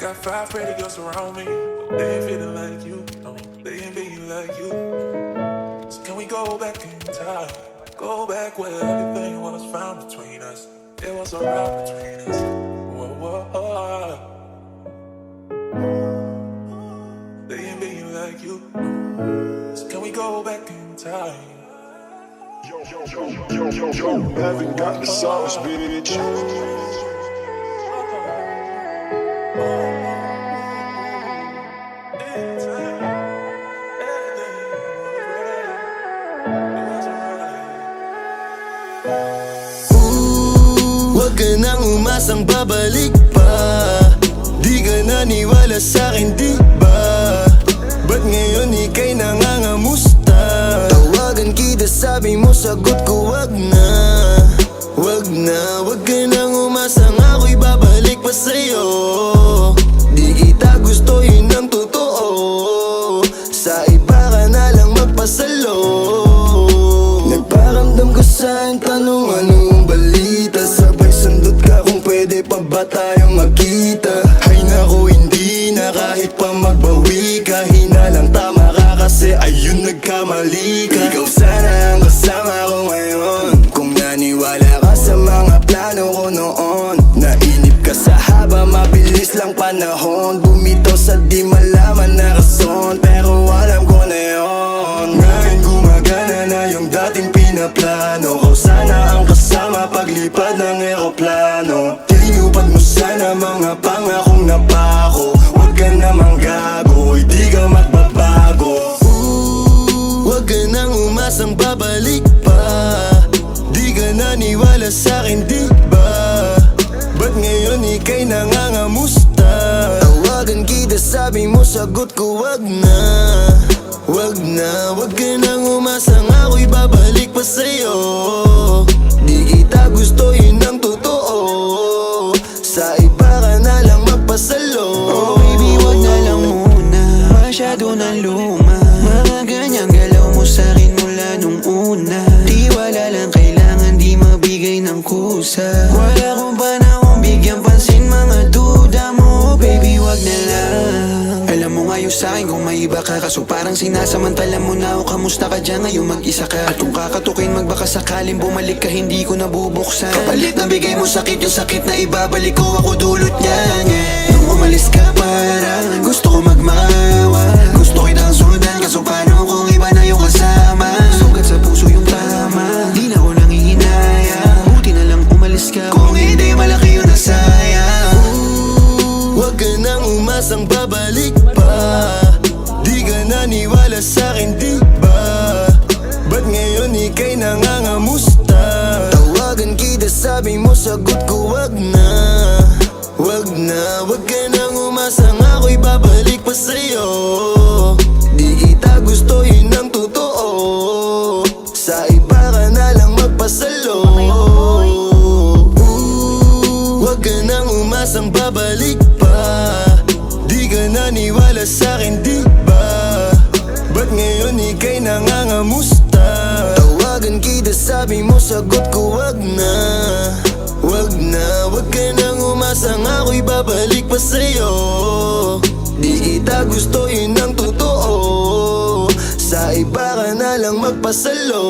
Got 5 pretty girls around me, but they ain't feeling like you. No, they ain't being like you. So can we go back in time? Go back where everything was found between us. There was a rock between us. Whoa, whoa, whoa. They ain't being like you. So can we go back in time? Yo, haven't got the sauce, bitch. Huwag ka nang umasang babalik pa. Di ka naniwala sa'kin, di ba? Ba't ngayon ika'y nangangamusta? Tawagan kita, sabi mo, sagot ko wag na. Wag na, wag ka nang umasang ako'y babalik pa sa'yo. Di kita gusto, yun ang totoo. Sa iba ka na lang magpasalo. Nagparamdam ko sa'yo, tanong anong balita. Sabay sundot ka kung pwede pa ba tayong magkita. Ay naku, hindi na kahit pa magbawi ka. Hinalang tama ka kasi ayun nagkamali ka. Ikaw sana ang kasama ko ngayon. Kung naniwala ka sa mga plano ko noon. Nainip ka sa haba, mabilis lang panahon. Bumitaw sa di malaman na rason, pero alam ko na yun. Ngayon gumagana na yung dating pinaplano ko. Sana ang kasama paglipad ng eroplano. Tinupad mo sana mga pangakong napako. Huwag ka namang gago, hindi ka magbabago. Huwag ka nang umasang babalik pa. Di ka naniwala sa'kin, di ba? Ba't ngayon ika'y nangangamusta? Tawagan kita, sabi mo, sagot ko wag na. Wag na, wag ka nang umasang ako'y babalik pa sa'yo. Di kita gusto, yun ang totoo. Sa iba ka na lang magpasalo. Oh baby, wag na lang muna. Masyado na luma. Mga ganyang galaw mo sa'kin mula nung una. Tiwala lang kailangan, di mabigay ng kusa. Wala kong panahon bigyan pansin mga duda mo. Baby, wag na lang. Alam mo ngayon sa'kin kung may iba ka. Kaso parang sinasamantala mo na ako. Kamusta ka dyan ngayon mag-isa ka? At kung kakatukin magbaka sakaling bumalik ka, hindi ko nabubuksan. Kapalit ng bigay mo sakit, yung sakit na ibabalik ko, ako dulot niyan, yeah. Nung umalis ka parang gusto ko magmawa. Gusto kitang sundan, kaso paano kung iba na yung kasama? Sugat sa puso yung tama, di na ko nangihinaya. Buti na lang umalis ka, kung hindi malaki yung nasayang. Huwag ka nang umasang babalik pa. Di ka naniwala sa'kin, di ba? Ba't ngayon ika'y nangangamusta? Tawagan kita, sabi mo, sagot ko wag na. Wag na, wag ka nang umasang ako'y babalik pa sa'yo. Di kita gusto, yun ang totoo. Sa iba ka na lang magpasalo. Huwag ka nang umasang babalik pa. Di ka naniwala sa'kin, di ba? Ba't ngayon ika'y nangangamusta? Tawagan kita, sabi mo, sagot ko wag na. Wag na, wag ka nang umasang ako'y babalik pa sa'yo. Di kita gusto, yun ang totoo. Sa iba ka na lang magpasalo.